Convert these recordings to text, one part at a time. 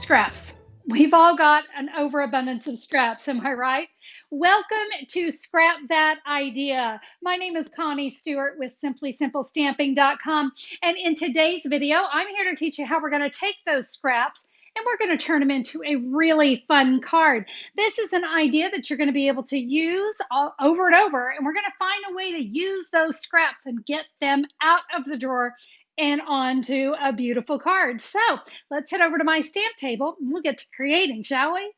Scraps. We've all got an overabundance of scraps, am I right? Welcome to Scrap That Idea. My name is Connie Stewart with SimplySimpleStamping.com, and in today's video, I'm here to teach you how we're going to take those scraps and we're going to turn them into a really fun card. This is an idea that you're going to be able to use over and over, and we're going to find a way to use those scraps and get them out of the drawer and onto a beautiful card. So let's head over to my stamp table and we'll get to creating, shall we?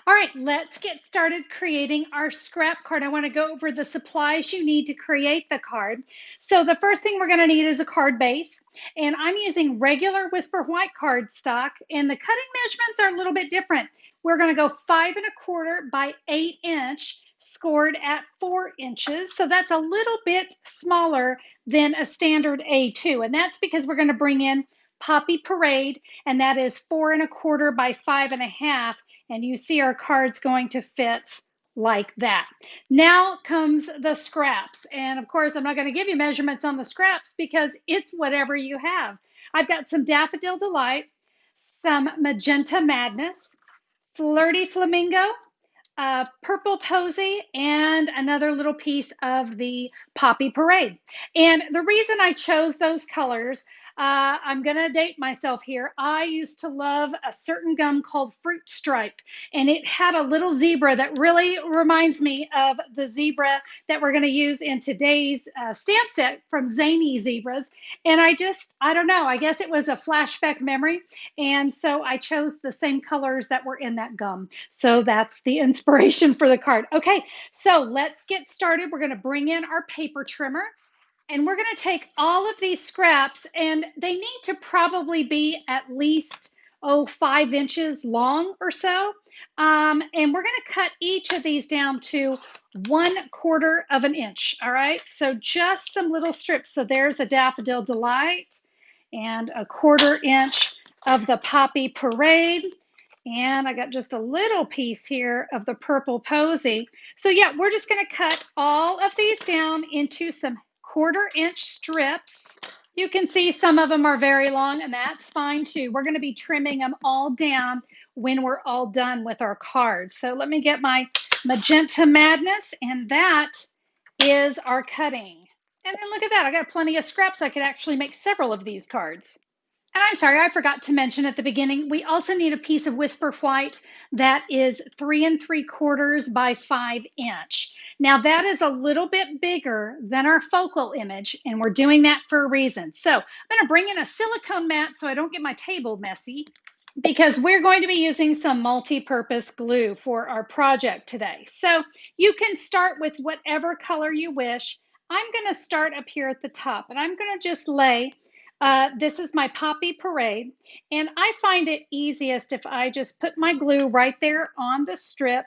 All right, let's get started creating our scrap card. I want to go over the supplies you need to create the card. So the first thing we're going to need is a card base, and I'm using regular Whisper White cardstock, and the cutting measurements are a little bit different. We're going to go 5¼ by 8" scored at 4 inches. So that's a little bit smaller than a standard A2, and that's because we're going to bring in Poppy Parade, and that is 4¼ by 5½. And you see our card's going to fit like that. Now comes the scraps. And of course, I'm not going to give you measurements on the scraps because it's whatever you have. I've got some Daffodil Delight, some Magenta Madness, Flirty Flamingo, Purple Posy, and another little piece of the Poppy Parade. And the reason I chose those colors, I'm going to date myself here. I used to love a certain gum called Fruit Stripe, and it had a little zebra that really reminds me of the zebra that we're going to use in today's stamp set from Zany Zebras. And I don't know, I guess it was a flashback memory. And so I chose the same colors that were in that gum. So that's the inspiration for the card. Okay, so let's get started. We're going to bring in our paper trimmer. And we're going to take all of these scraps, and they need to probably be at least, 5 inches long or so. And we're going to cut each of these down to 1/4 of an inch. All right, so just some little strips. So there's a Daffodil Delight and 1/4 inch of the Poppy Parade. And I got just a little piece here of the Purple Posy. So yeah, we're just going to cut all of these down into some 1/4 inch strips. You can see some of them are very long, and that's fine too. We're going to be trimming them all down when we're all done with our cards. So let me get my Magenta Madness, and that is our cutting. And then look at that, I got plenty of scraps. I could actually make several of these cards. And I'm sorry, I forgot to mention at the beginning, we also need a piece of Whisper White that is 3¾ by 5". Now that is a little bit bigger than our focal image, and we're doing that for a reason. So I'm going to bring in a silicone mat so I don't get my table messy, because we're going to be using some multi-purpose glue for our project today. So you can start with whatever color you wish. I'm going to start up here at the top, and I'm going to just lay this is my Poppy Parade, and I find it easiest if I just put my glue right there on the strip.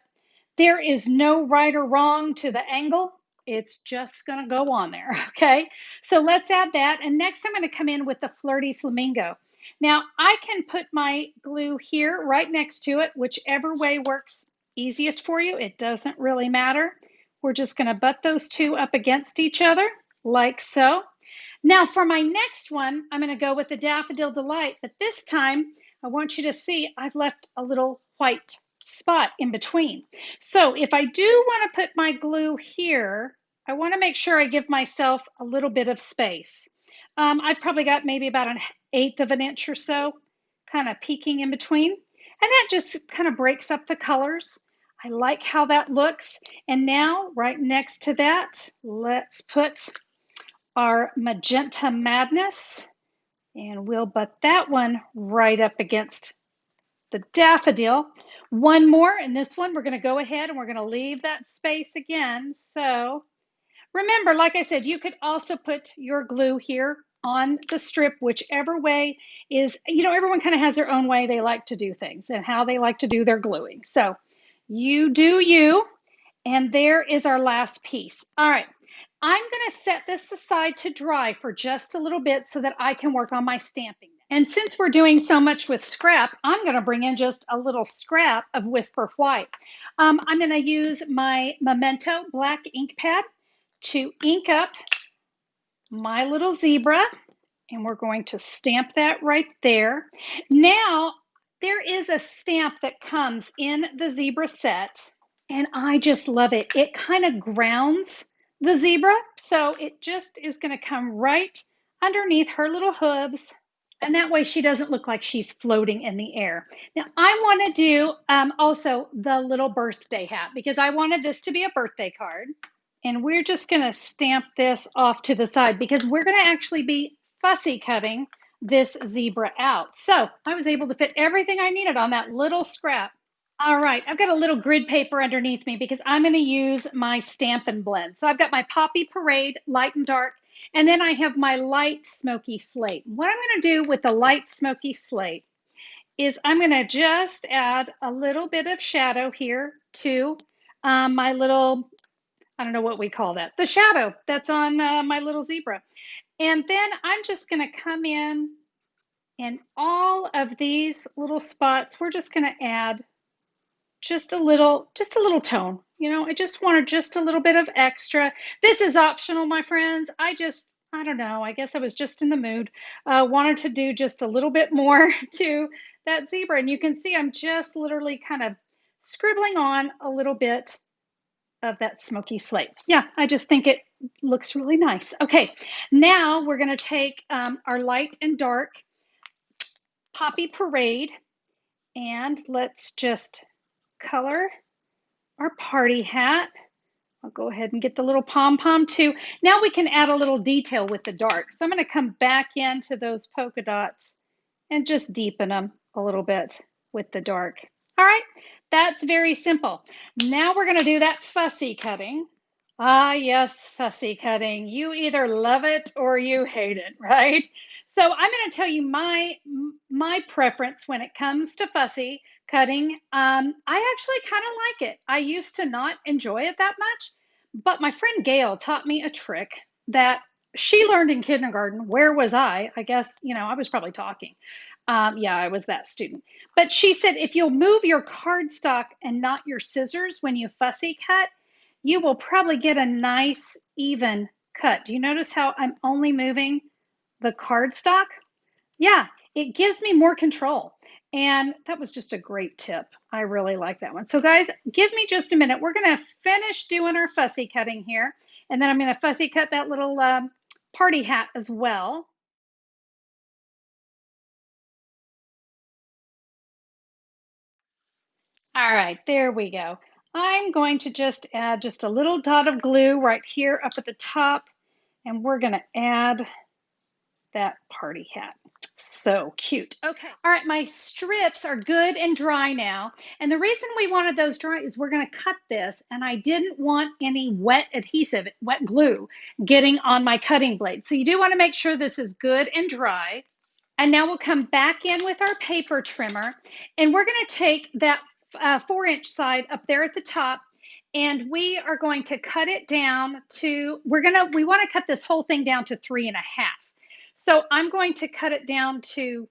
There is no right or wrong to the angle. It's just going to go on there, okay? So let's add that, and next I'm going to come in with the Flirty Flamingo. Now, I can put my glue here right next to it, whichever way works easiest for you. It doesn't really matter. We're just going to butt those two up against each other, like so. Now for my next one, I'm going to go with the Daffodil Delight, but this time I want you to see I've left a little white spot in between. So if I do want to put my glue here, I want to make sure I give myself a little bit of space. I've probably got maybe about 1/8 of an inch or so kind of peeking in between, and that just kind of breaks up the colors. I like how that looks. And now right next to that, let's put our Magenta Madness, and we'll butt that one right up against the daffodil. One more, and this one we're going to go ahead and we're going to leave that space again. So remember, like I said, you could also put your glue here on the strip, whichever way is, everyone kind of has their own way they like to do things and how they like to do their gluing. So you do you, and there is our last piece. All right. I'm going to set this aside to dry for just a little bit so that I can work on my stamping. And since we're doing so much with scrap, I'm going to bring in just a little scrap of Whisper White. I'm going to use my Memento black ink pad to ink up my little zebra, and we're going to stamp that right there. Now, there is a stamp that comes in the zebra set, and I just love it. It kind of grounds the zebra, so it just is going to come right underneath her little hooves, and that way she doesn't look like she's floating in the air. Now, I want to do also the little birthday hat because I wanted this to be a birthday card. And we're just going to stamp this off to the side because we're going to actually be fussy cutting this zebra out. So I was able to fit everything I needed on that little scrap. All right, I've got a little grid paper underneath me because I'm going to use my Stampin' Blend. So I've got my Poppy Parade, light and dark, and then I have my light smoky slate. What I'm going to do with the light smoky slate is I'm going to just add a little bit of shadow here to my little, I don't know what we call that, the shadow that's on my little zebra. And then I'm just going to come in all of these little spots. We're just going to add just a little tone. You know, I just wanted just a little bit of extra. This is optional, my friends. I don't know, I guess I was just in the mood. Wanted to do just a little bit more to that zebra. And you can see I'm just literally kind of scribbling on a little bit of that smoky slate. Yeah, I just think it looks really nice. Okay, now we're going to take our light and dark Poppy Parade, and let's just color our party hat. I'll go ahead and get the little pom-pom too. Now we can add a little detail with the dark. So I'm going to come back into those polka dots and just deepen them a little bit with the dark. All right, that's very simple. Now we're going to do that fussy cutting. Ah, yes, fussy cutting. You either love it or you hate it, right? So I'm going to tell you my preference when it comes to fussy cutting. I actually kind of like it. I used to not enjoy it that much, but my friend Gail taught me a trick that she learned in kindergarten. Where was I? I guess, you know, I was probably talking. Yeah, I was that student. But she said, if you'll move your cardstock and not your scissors when you fussy cut, you will probably get a nice, even cut. Do you notice how I'm only moving the cardstock? Yeah, it gives me more control. And that was just a great tip. I really like that one. So guys, give me just a minute. We're going to finish doing our fussy cutting here. And then I'm going to fussy cut that little party hat as well. All right, there we go. I'm going to just add just a little dot of glue right here up at the top, and we're going to add that party hat. So cute. Okay. All right, my strips are good and dry now. And the reason we wanted those dry is we're going to cut this, and I didn't want any wet adhesive, wet glue getting on my cutting blade. So you do want to make sure this is good and dry. And now we'll come back in with our paper trimmer, and we're going to take that 4-inch side up there at the top, and we are going to cut it down to, we want to cut this whole thing down to 3.5. So I'm going to cut it down to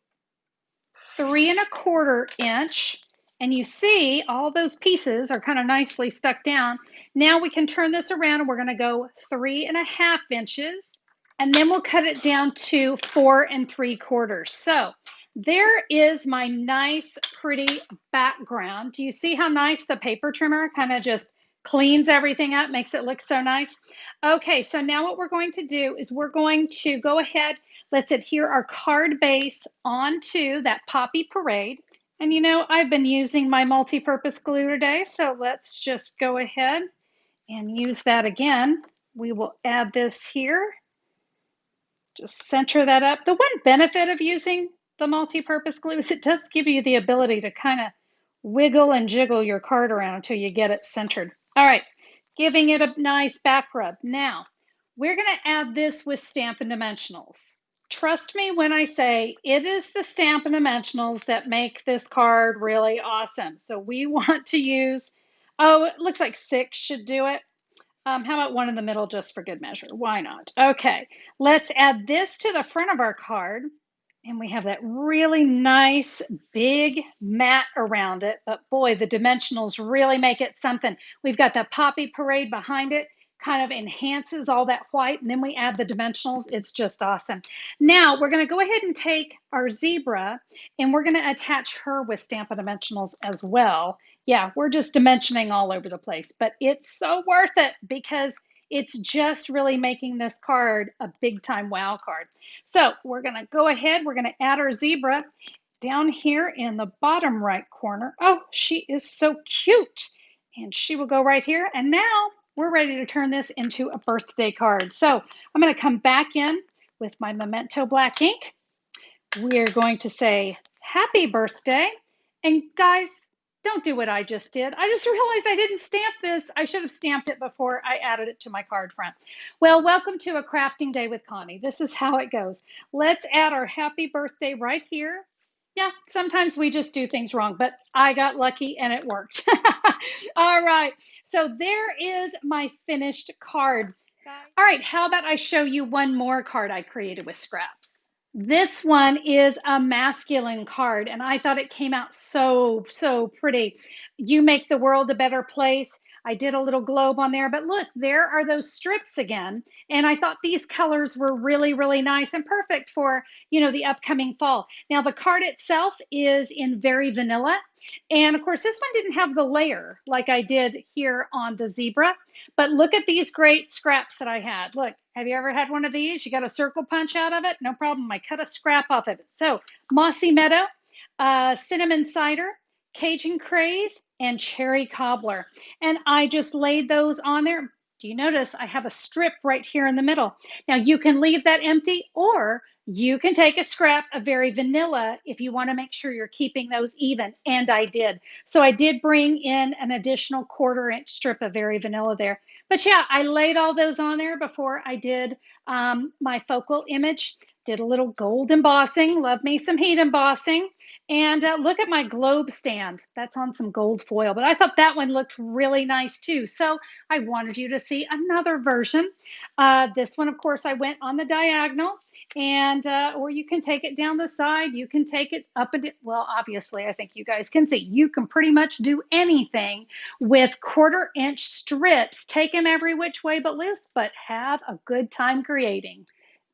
3.25 inch. And you see all those pieces are kind of nicely stuck down. Now we can turn this around and we're going to go 3.5 inches. And then we'll cut it down to 4.75. So there is my nice, pretty background. Do you see how nice the paper trimmer kind of just cleans everything up, makes it look so nice? Okay, so now what we're going to do is we're going to go ahead, let's adhere our card base onto that Poppy Parade. And you know, I've been using my multi-purpose glue today, so let's just go ahead and use that again. We will add this here. Just center that up. The one benefit of using the multi-purpose glue is it does give you the ability to kind of wiggle and jiggle your card around until you get it centered. All right, giving it a nice back rub. Now, we're going to add this with Stampin' Dimensionals. Trust me when I say it is the Stampin' Dimensionals that make this card really awesome. So we want to use, oh, it looks like 6 should do it. How about one in the middle just for good measure? Why not? Okay, let's add this to the front of our card. And we have that really nice big mat around it. But boy, the dimensionals really make it something. We've got the Poppy Parade behind it. kind of enhances all that white, and then we add the dimensionals. It's just awesome. Now we're going to go ahead and take our zebra and we're going to attach her with Stampin' Dimensionals as well. Yeah, we're just dimensioning all over the place, but it's so worth it because it's just really making this card a big time wow card. So we're going to go ahead, we're going to add our zebra down here in the bottom right corner. Oh, she is so cute. And she will go right here. And now we're ready to turn this into a birthday card. So I'm going to come back in with my Memento black ink. We're going to say happy birthday. And guys, don't do what I just did. I just realized I didn't stamp this. I should have stamped it before I added it to my card front. Well, welcome to a crafting day with Connie. This is how it goes. Let's add our happy birthday right here. Yeah, sometimes we just do things wrong, but I got lucky and it worked. All right, so there is my finished card. All right, how about I show you one more card I created with scraps? This one is a masculine card, and I thought it came out so pretty. You make the world a better place. I did a little globe on there, but look, there are those strips again. And I thought these colors were really nice and perfect for, the upcoming fall. Now, the card itself is in very vanilla. And of course, this one didn't have the layer like I did here on the zebra. But look at these great scraps that I had. Look, have you ever had one of these? You got a circle punch out of it? No problem. I cut a scrap off of it. So, Mossy Meadow, Cinnamon Cider, Cajun Craze, and Cherry Cobbler. And I just laid those on there. Do you notice I have a strip right here in the middle? Now you can leave that empty, or you can take a scrap of very vanilla if you want to make sure you're keeping those even, and I did. So I did bring in an additional 1/4-inch strip of very vanilla there. But yeah, I laid all those on there before I did my focal image. Did a little gold embossing, love me some heat embossing. And look at my globe stand. That's on some gold foil, but I thought that one looked really nice too. So I wanted you to see another version. This one, of course, I went on the diagonal, and or you can take it down the side. You can take it up and well, obviously, I think you guys can see. You can pretty much do anything with 1/4-inch strips. Take them every which way but loose, but have a good time creating.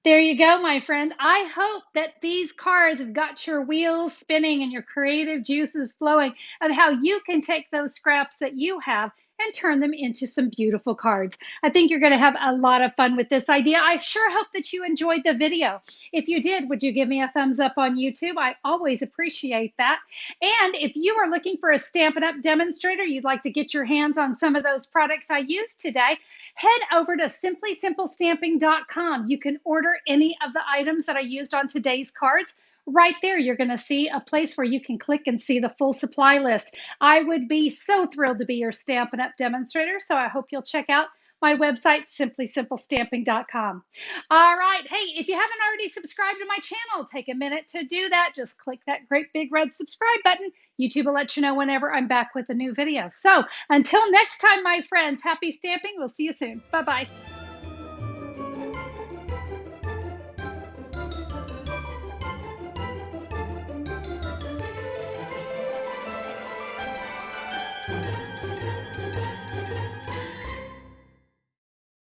There you go, my friends. I hope that these cards have got your wheels spinning and your creative juices flowing of how you can take those scraps that you have and turn them into some beautiful cards. I think you're going to have a lot of fun with this idea. I sure hope that you enjoyed the video. If you did, would you give me a thumbs up on YouTube? I always appreciate that. And if you are looking for a Stampin' Up! Demonstrator, you'd like to get your hands on some of those products I used today, head over to simplysimplestamping.com. You can order any of the items that I used on today's cards. Right there, you're going to see a place where you can click and see the full supply list. I would be so thrilled to be your Stampin' Up! Demonstrator, so I hope you'll check out my website, simplysimplestamping.com. All right. Hey, if you haven't already subscribed to my channel, take a minute to do that. Just click that great big red subscribe button. YouTube will let you know whenever I'm back with a new video. So until next time, my friends, happy stamping. We'll see you soon. Bye-bye.